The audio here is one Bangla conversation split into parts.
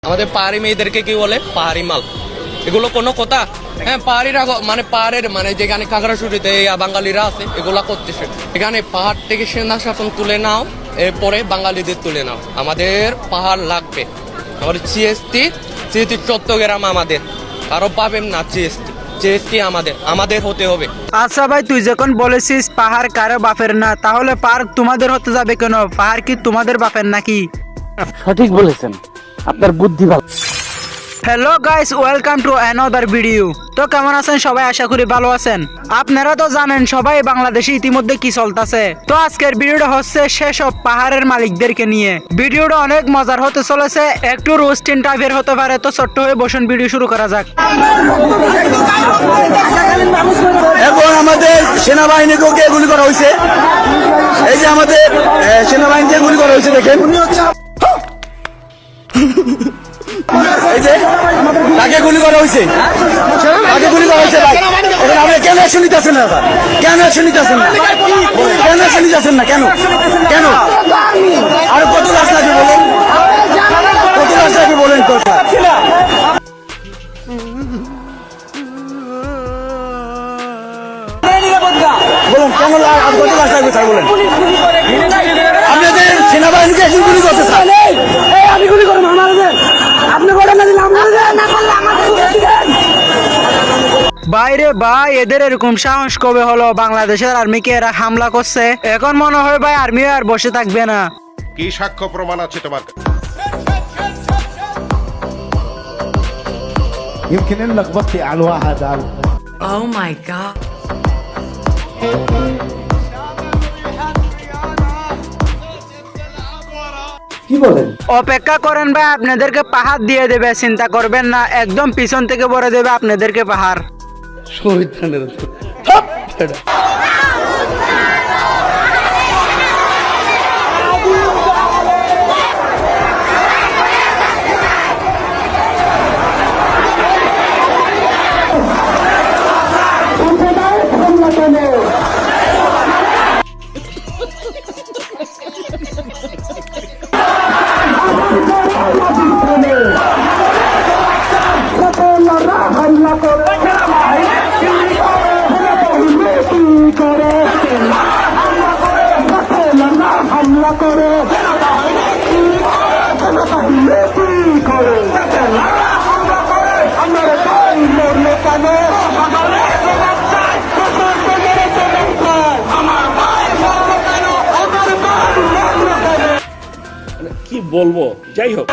আমাদের পাহাড়ি মেয়েদেরকে কি বলে পাহাড়ি মাল, এগুলো কোনো কথা? হ্যাঁ, পাহাড়িরা মানে পাহাড়ের মানে যেখানে খাগড়াছড়িতে বাঙালিরা আছে এগুলা করতেছে। এখানে পাহাড় থেকে সেনা শাসন তুলে নাও, এরপরে বাঙালিদের তুলে নাও। আমাদের পাহাড় লাগবে, আমাদের জিএসটি চট্টগ্রাম আমাদের, কারো পাবেন না জিএসটি। জিএসটি আমাদের হতে হবে। আচ্ছা ভাই, তুই যখন বলেছিস পাহাড় কারো বাপের না, তাহলে পার্ক তোমাদের হতে যাবে কেন? পাহাড় কি তোমাদের বাপের নাকি? সঠিক বলেছেন, আপনার বুদ্ধি ভালো। Hello guys, welcome to another video. তো কেমন আছেন সবাই? আশা করি ভালো আছেন। আপনারা তো জানেন সবাই বাংলাদেশে ইতিমধ্যে কি চলতেছে। তো আজকের ভিডিওটা হচ্ছে সেসব পাহাড়ের মালিকদেরকে নিয়ে। ভিডিওটা অনেক মজার হতে চলেছে, একটু রোস্টিং টাইপের হতে পারে। তো ছোট্ট হয়ে বসুন, ভিডিও শুরু করা যাক। এখন আমাদের সেনাবাহিনীকে গুলি করা হয়েছে। এই যে আমাদের সেনাবাহিনীকে গুলি করা হয়েছে, দেখেন। এই যে তাকে গুলি করা হয়েছে, তাকে গুলি করা হয়েছে। ভাই এখন আপনি কেন অ্যাকশন নিতেছেন না? কেন অ্যাকশন নিতেছেন না? কেন অ্যাকশন নিতেছেন না? কেন কেন আর কত লাশ লাগবে বলেন? কত লাশ লাগবে বলেন তো? বলুন কেন আর কত লাশ লাগবে স্যার? বলেন। আপনাদের সেনাবাহিনীকে এখন গুলি করতে স্যার। আমি গুলি করবো, আপনি করে না দিলে বাইরে ভাই, এদের এরকম সাহস কবে হলো? বাংলাদেশের আর্মিকে এরা হামলা করছে। এখন মনে হয় ভাই আর্মি আর বসে থাকবে না। কি সাক্ষ্য প্রমাণ আছে তোমার? يمكن انك لخبطتي على الواحد على Oh my god. কি বলেন? অপেক্ষা করেন ভাই, আপনাদেরকে পাহাড় দিয়ে দেবে, চিন্তা করবেন না। একদম পিছন থেকে ভরে দেবে আপনাদেরকে পাহাড়। কি বলবো, যাই হোক।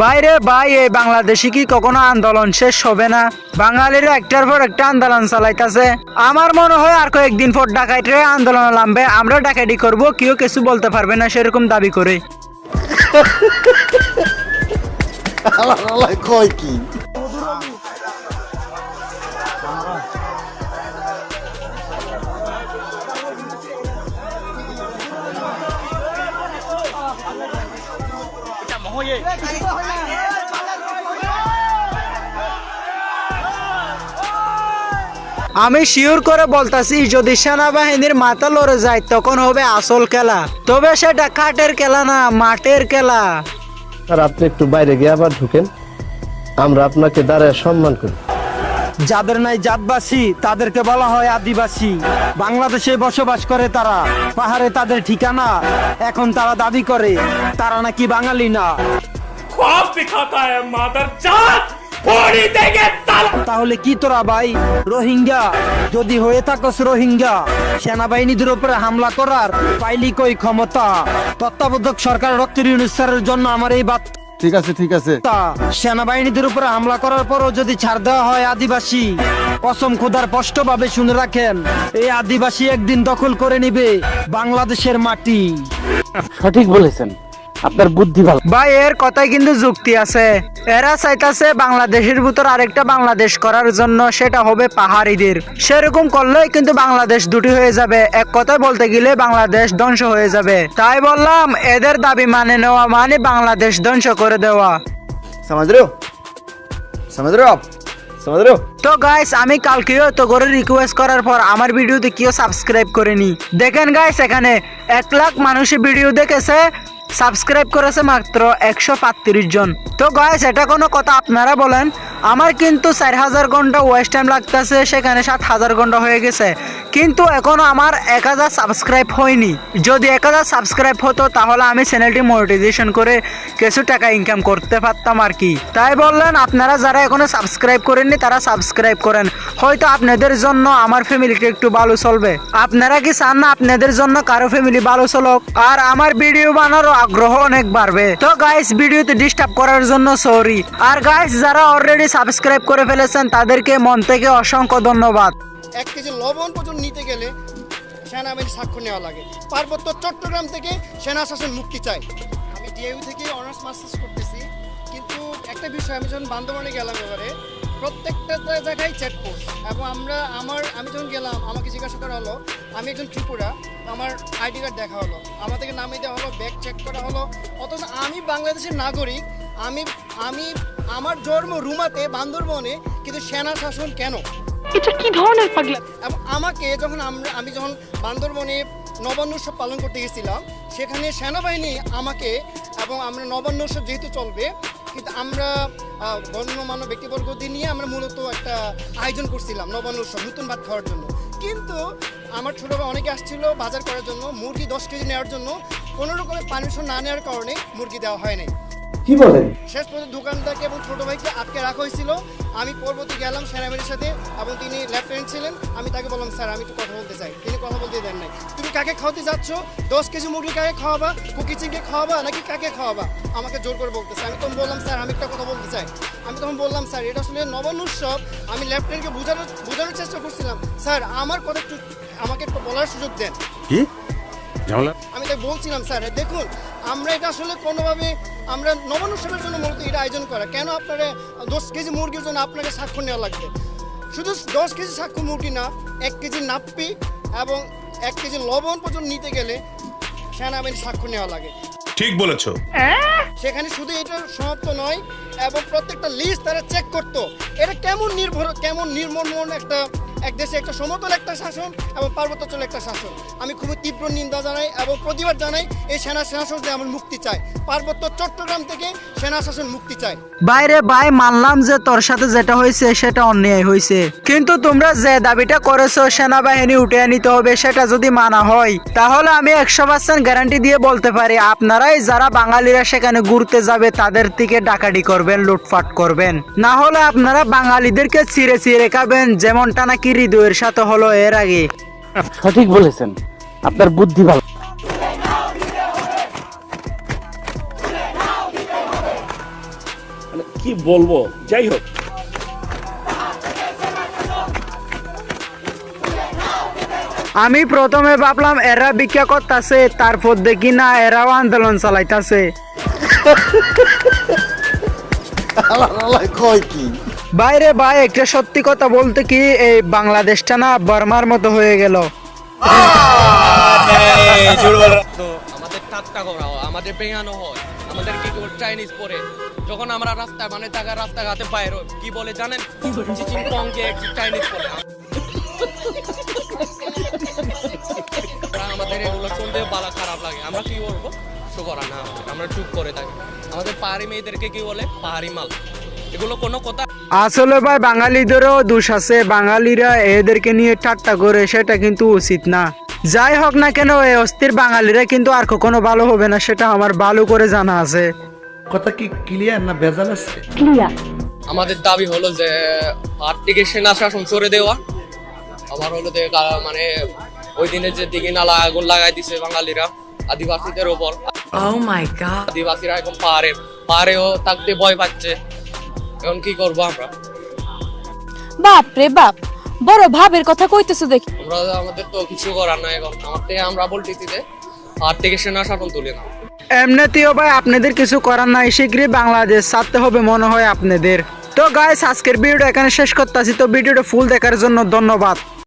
বাইরে ভাই, এই বাংলাদেশে কি কখনো আন্দোলন শেষ হবে না? বাঙালিরা একটার পর একটা আন্দোলন চালাইতেছে। আমার মনে হয় আর কয়েকদিন পর ডাকাইতে আন্দোলন নামবে, আমরা ডাকাইটি করব, কেউ কিছু বলতে পারবে না, সেরকম দাবি করে। কয় কি? আমি শিওর করে বলতাছি, যদি সেনাবাহিনীর মাথা লড়ে যায় তখন হবে আসল খেলা। তবে সেটা কাঠের খেলা না, মাঠের খেলা। আর আপনি একটু বাইরে গিয়ে আবার ঢুকেন, আমরা আপনাকে দাঁড়ায় সম্মান করি। যাদের নাই জাতবাসী তাদেরকে বলা হয় আদিবাসী। বাংলাদেশে বসবাস করে তারা, পাহাড়ে তাদের ঠিকানা। এখন তারা দাবি করে তারা নাকি বাঙালি না। তাহলে কি তোরা ভাই রোহিঙ্গা? যদি হয়ে থাকস রোহিঙ্গা, সেনাবাহিনীদের উপরে হামলা করার পাইলি কই ক্ষমতা? তত্ত্বাবধায়ক সরকার ডক্টর ইউনূস স্যারের জন্য আমার এই বার্তা। ঠিক আছে ঠিক আছে। সেনাবাহিনীদের উপরে হামলা করার পরও যদি ছাড় দেওয়া হয় আদিবাসী, কসম খোদার স্পষ্ট ভাবে শুনে রাখেন, এই আদিবাসী একদিন দখল করে নিবে বাংলাদেশের মাটি। সঠিক বলেছেন, আপনার বুদ্ধি ভালো। ভাই এর কথায় কিন্তু যুক্তি আছে। এরা চাইতাছে বাংলাদেশের ভিতর আরেকটা বাংলাদেশ করার জন্য, সেটা হবে পাহাড়িদের। সেরকম করলেই কিন্তু বাংলাদেশ দুটি হয়ে যাবে। এক কথায় বলতে গেলে বাংলাদেশ ধ্বংস হয়ে যাবে। তাই বললাম এদের দাবি মানে নেওয়া মানে বাংলাদেশ ধ্বংস করে দেওয়া। समझ रहे हो आप समझ रहे हो। তো গাইস আমি কালকেও তো করে রিকোয়েস্ট করার পর আমার ভিডিওতে কেউ সাবস্ক্রাইব করেনি। দেখেন গাইস এখানে 1 লাখ মানুষের ভিডিও দেখেছে, সাবস্ক্রাইব করেছে মাত্র 135 জন। তো গাইস এটা কোনো কথা আপনারা বলেন? আমার কিন্তু 4000 ঘন্টা ওয়েস্ট টাইম লাগতেছে, সেখানে 7000 ঘন্টা হয়ে গেছে, কিন্তু এখনো আমার 1000 সাবস্ক্রাইব হয়নি। যদি 1000 সাবস্ক্রাইব হতো তাহলে আমি চ্যানেলটি মনিটাইজেশন করে কিছু টাকা ইনকাম করতে পারতাম আর কি। তাই বললেন আপনারা যারা এখনো সাবস্ক্রাইব করেননি তারা সাবস্ক্রাইব করেন, হয়তো আপনাদের জন্য আমার ফ্যামিলিটা একটু ভালো চলবে। আপনারা কি চান না আপনাদের জন্য কারো ফ্যামিলি ভালো চলুক আর আমার ভিডিও বানানোর আগ্রহ অনেক বাড়বে? তো গাইস ভিডিওতে ডিস্টার্ব করার জন্য সরি। আর গাইস যারা অলরেডি সাবস্ক্রাইব করে ফেলেছেন তাদেরকে মন থেকে অসংখ্য ধন্যবাদ। 1 কেজি লবণ পর্যন্ত নিতে গেলে সেনাবাহিনীর স্বাক্ষর নেওয়া লাগে। পার্বত্য চট্টগ্রাম থেকে সেনা শাসন মুক্তি চাই। আমি ডিএইউ থেকে অনার্স মাস্টার্স করতেছি, কিন্তু একটা বিষয় আমি যখন বান্দরবানে গেলাম এবারে প্রত্যেকটা জায়গায় চেকপোস্ট, এবং আমি যখন গেলাম আমাকে জিজ্ঞাসা করা হলো আমি একজন ত্রিপুরা, আমার আইডি কার্ড দেখা হলো, আমাদেরকে নামিয়ে দেওয়া হলো, ব্যাগ চেক করা হলো, অথচ আমি বাংলাদেশের নাগরিক, আমি আমার জন্ম রুমাতে বান্দরবনে, কিন্তু সেনা শাসন কেন? এটা কি ধরনের পাগলা? এবং আমাকে আমি যখন বান্দরবনে নবান্ন উৎসব পালন করতে গেছিলাম, সেখানে সেনাবাহিনী আমাকে, এবং আমরা নবান্ন উৎসব যেহেতু চলবে, কিন্তু আমরা গণ্যমান্য ব্যক্তিবর্গদের নিয়ে আমরা মূলত একটা আয়োজন করছিলাম নবান্ন উৎসব, নতুন ভাত খাওয়ার জন্য। কিন্তু আমার ছোটো ভাই অনেকে আসছিল বাজার করার জন্য, মুরগি 10 কেজি নেওয়ার জন্য কোনো রকমের পারমিশন না নেওয়ার কারণে মুরগি দেওয়া হয় নাই। কি বলেন? শেষ পর্যন্ত দোকানদারকে এবং ছোটো ভাইকে আটকে রাখা হয়েছিল। আমি পরবর্তী গেলাম সেনাবাহিনীর সাথে, এবং তিনি লেফটেন্যান্ট ছিলেন। আমি তাকে বললাম স্যার আমি একটু কথা বলতে চাই, তিনি কথা বলতে দেন নাই। তুমি কাকে খাওয়াতে যাচ্ছ? 10 কেজি মুরগি কাকে খাওয়াবা? কুকি চিংকে খাওয়াবা নাকি কাকে খাওয়াবা? আমাকে জোর করে বলতেছে। আমি তখন বললাম স্যার আমি একটা কথা বলতে চাই। আমি তখন বললাম স্যার এটা আসলে নবান্ন উৎসব। আমি লেফটেন্যান্টকে বোঝানোর চেষ্টা করছিলাম, স্যার আমার কথা একটু আমাকে একটু বলার সুযোগ দেন। কি ঝামেলা? আমি তাই বলছিলাম স্যার দেখুন আমরা এটা আসলে কোনোভাবে আমরা নবান্ন উৎসবের জন্য মূলত এটা আয়োজন করা, কেন আপনারা 10 কেজি মুরগির জন্য আপনাকে স্বাক্ষর নেওয়া লাগবে? শুধু 10 কেজি স্বাক্ষর মুরগি না, 1 কেজি নাপ্পি এবং 1 কেজি লবণ পর্যন্ত নিতে গেলে সেনাবাহিনীর স্বাক্ষর নেওয়া লাগে। ঠিক বলেছো। সেখানে শুধু এটা সমাপ্ত নয়, এবং প্রত্যেকটা লিস্ট তারা চেক করতো। এটা কেমন নির্মম এক দেশে একটা সমতল একটা শাসন এবং পার্বত্যাঞ্চল একটা শাসন। আমি খুবই তীব্র নিন্দা জানাই এবং প্রতিবাদ জানাই। এই সেনা শাসন থেকে আমার মুক্তি চাই, পার্বত্য চট্টগ্রাম থেকে সেনা শাসন মুক্তি চাই। বাইরে ভাই মানলাম যে তোর সাথে যেটা হয়েছে সেটা অন্যায় হয়েছে, কিন্তু তোমরা যে দাবিটা করেছো সেনাবাহিনী উঠে নিতে হবে, সেটা যদি মানা হয় তাহলে আমি 100% গ্যারান্টি দিয়ে বলতে পারি আপনারাই যারা বাঙালিরা সেখানে ঘুরতে যাবে তাদের থেকে ডাকাডি করবেন, লুটপাট করবেন। না হলে আপনারা বাঙালিদেরকে চিড়ে চিড়ে খাবেন, যেমনটা নাকি হৃদয়ের সাথে হলো এর আগে। সঠিক বলেছেন, আপনার বুদ্ধি ভালো। মানে কি বলবো, যাই হোক। আমি প্রথমে ভাবলাম এরা ভিক্ষা করতেছে, তারপর দেখি না এরাও আন্দোলন চালাইতাছে। কয় কি বাইরে ভাই একটা সত্যি কথা বলতে কি, এই বাংলাদেশটা না বার্মার মতো হয়ে গেল। আমাদের ঠাট্টা করা হয়, আমাদের পেয়ানো হয়, আমাদের কি চাইনিজ পরে যখন আমরা রাস্তাঘাটে বাইর হই কি বলে জানেন? চিচিং পংকে চাইনিজ পরে। আমাদের এগুলো শুনতে বালা খারাপ লাগে, আমরা কি বলবো? শো করা না, আমরা চুপ করে থাকি। আমাদের পাহাড়ি মেয়েদেরকে কি বলে? পাহাড়ি মাল। এগুলো কোনো কথা? আসলে ভাই বাঙালিদেরও দোষ আছে, বাঙালিরা এদেরকে নিয়ে ঠাট্টা করে, সেটা কিন্তু উচিত না। যাই হোক না কেন এই অস্থির বাঙালিরা কিন্তু আর কখনো ভালো হবে না, সেটা আমার ভালো করে জানা আছে। কথা কি ক্লিয়ার না ভেজাল আছে? আমাদের দাবি হলো যে পাহাড় থেকে সেনা শাসন সরে দেওয়া। আবার হলো যে মানে ওই দিনে যে দিঘি নালা আগুন লাগাই দিছে বাঙালিরা আদিবাসীদের ওপর। Oh my god. আদিবাসীরা এখন পাহাড়েও থাকতে ভয় পাচ্ছে। এখন কি করবো আমরা? বাপ রে বাপ, বড় ভাবের কথা কইতেছো দেখি। আমাদের তো কিছু করার নাই এখন। আমরা বলতেছি যে পাহাড় থেকে সেনা শাসন তুলে না। এমনিতেও ভাই আপনাদের কিছু করার নাই, শীঘ্রই বাংলাদেশ ছাড়তে হবে মনে হয় আপনাদের। তো গাইস আজকের ভিডিওটা এখানে শেষ করতেছি। তো ভিডিওটা ফুল দেখার জন্য ধন্যবাদ।